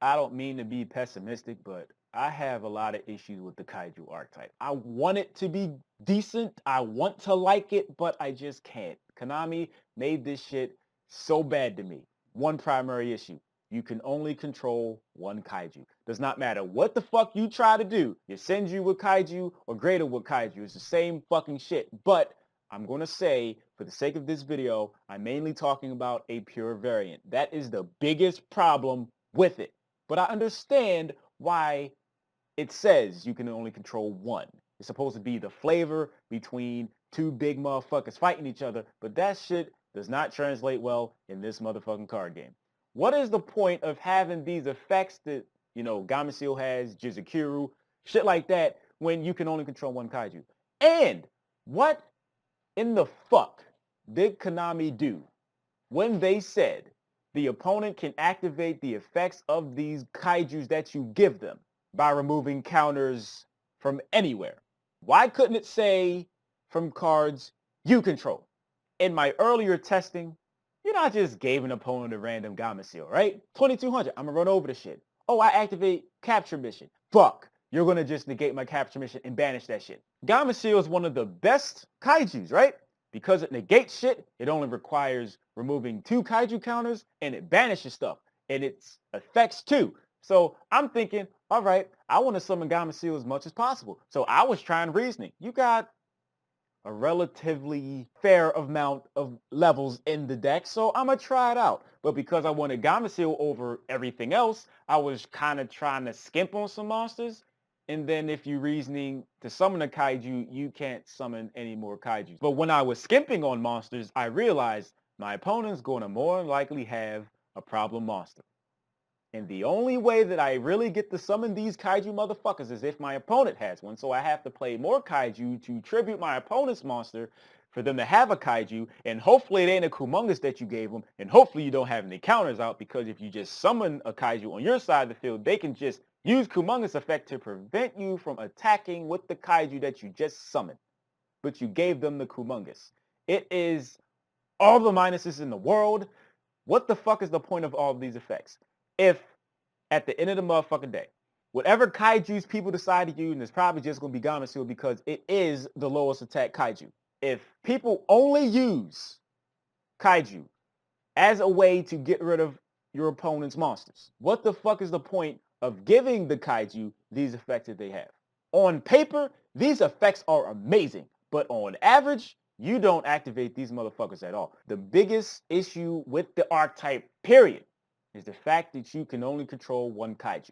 I don't mean to be pessimistic, but I have a lot of issues with the Kaiju archetype. I want it to be decent. I want to like it, but I just can't. Konami made this shit so bad to me. One primary issue. You can only control one kaiju. Does not matter what the fuck you try to do. You Senju with kaiju or Greater with kaiju. It's the same fucking shit. But I'm going to say, for the sake of this video, I'm mainly talking about a pure variant. That is the biggest problem with it. But I understand why it says you can only control one. It's supposed to be the flavor between two big motherfuckers fighting each other, but that shit does not translate well in this motherfucking card game. What is the point of having these effects that, Gameciel has, Jizukuru, shit like that, when you can only control one kaiju? And what in the fuck did Konami do when they said the opponent can activate the effects of these kaijus that you give them by removing counters from anywhere? Why couldn't it say from cards you control? In my earlier testing, I just gave an opponent a random Gameciel, right? 2200, I'm gonna run over the shit. Oh, I activate capture mission. Fuck, you're gonna just negate my capture mission and banish that shit. Gameciel is one of the best kaijus, right? Because it negates shit, it only requires removing two kaiju counters and it banishes stuff. And its effects too. So I'm thinking, all right, I want to summon Gameciel as much as possible. So I was trying reasoning. You got a relatively fair amount of levels in the deck, so I'm gonna try it out. But because I wanted Gameciel over everything else, I was kind of trying to skimp on some monsters. And then if you're reasoning to summon a kaiju, you can't summon any more kaiju. But when I was skimping on monsters, I realized my opponent's going to more likely have a problem monster. And the only way that I really get to summon these kaiju motherfuckers is if my opponent has one. So I have to play more kaiju to tribute my opponent's monster for them to have a kaiju. And hopefully it ain't a Kumongus that you gave them. And hopefully you don't have any counters out, because if you just summon a kaiju on your side of the field, they can just use Kumongus effect to prevent you from attacking with the kaiju that you just summoned. But you gave them the Kumongus. It is all the minuses in the world. What the fuck is the point of all of these effects? If at the end of the motherfucking day, whatever kaijus people decide to use, and it's probably just going to be Gameciel because it is the lowest attack kaiju. If people only use kaiju as a way to get rid of your opponent's monsters, what the fuck is the point of giving the kaiju these effects that they have? On paper, these effects are amazing, but on average, you don't activate these motherfuckers at all. The biggest issue with the archetype, period, is the fact that you can only control one kaiju.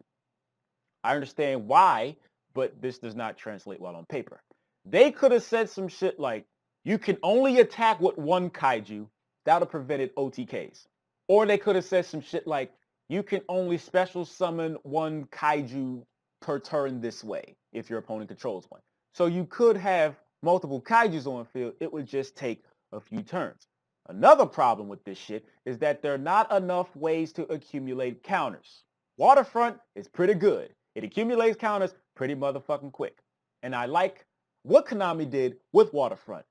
I understand why, but this does not translate well on paper. They could have said some shit like, you can only attack with one kaiju. That would have prevented OTKs. Or they could have said some shit like, you can only special summon one kaiju per turn this way if your opponent controls one. So you could have multiple kaijus on the field. It would just take a few turns. Another problem with this shit is that there are not enough ways to accumulate counters. Waterfront is pretty good. It accumulates counters pretty motherfucking quick. And I like what Konami did with Waterfront.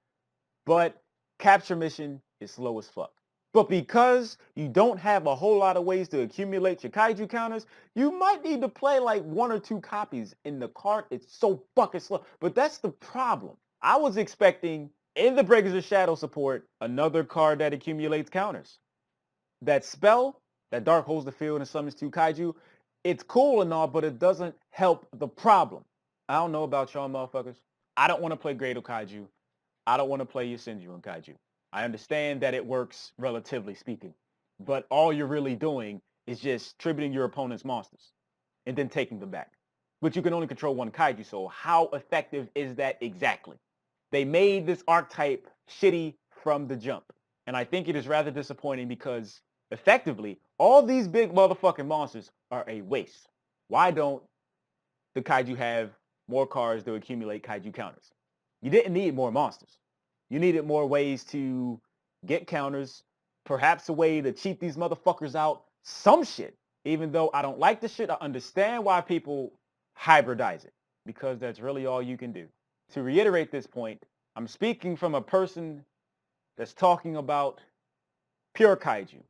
But capture mission is slow as fuck. But because you don't have a whole lot of ways to accumulate your kaiju counters, you might need to play like one or two copies in the cart. It's so fucking slow. But that's the problem. I was expecting in the Breakers of Shadow support another card that accumulates counters. That spell, that Dark holds the field and summons two kaiju, it's cool and all, but it doesn't help the problem. I don't know about y'all motherfuckers. I don't want to play Grado Kaiju. I don't want to play Yusenju and Kaiju. I understand that it works relatively speaking, but all you're really doing is just tributing your opponent's monsters and then taking them back. But you can only control one Kaiju, so how effective is that exactly? They made this archetype shitty from the jump. And I think it is rather disappointing because effectively, all these big motherfucking monsters are a waste. Why don't the Kaiju have more cards to accumulate Kaiju counters? You didn't need more monsters. You needed more ways to get counters, perhaps a way to cheat these motherfuckers out, some shit. Even though I don't like the shit, I understand why people hybridize it, because that's really all you can do. To reiterate this point, I'm speaking from a person that's talking about pure kaiju,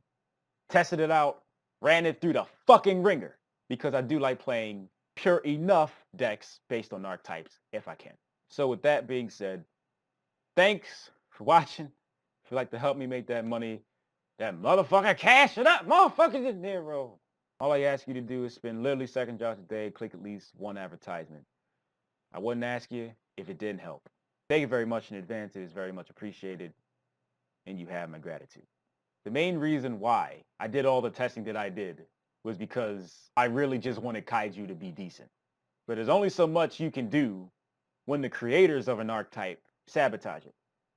tested it out, ran it through the fucking ringer. because I do like playing pure enough decks based on archetypes if I can. So with that being said, thanks for watching. If you'd like to help me make that money, that motherfucker cash it up, motherfuckers in zero. All I ask you to do is spend literally seconds out a day, click at least one advertisement. I wouldn't ask you if it didn't help. Thank you very much in advance. It is very much appreciated, and you have my gratitude. The main reason why I did all the testing that I did was because I really just wanted Kaiju to be decent. But there's only so much you can do when the creators of an archetype sabotage it.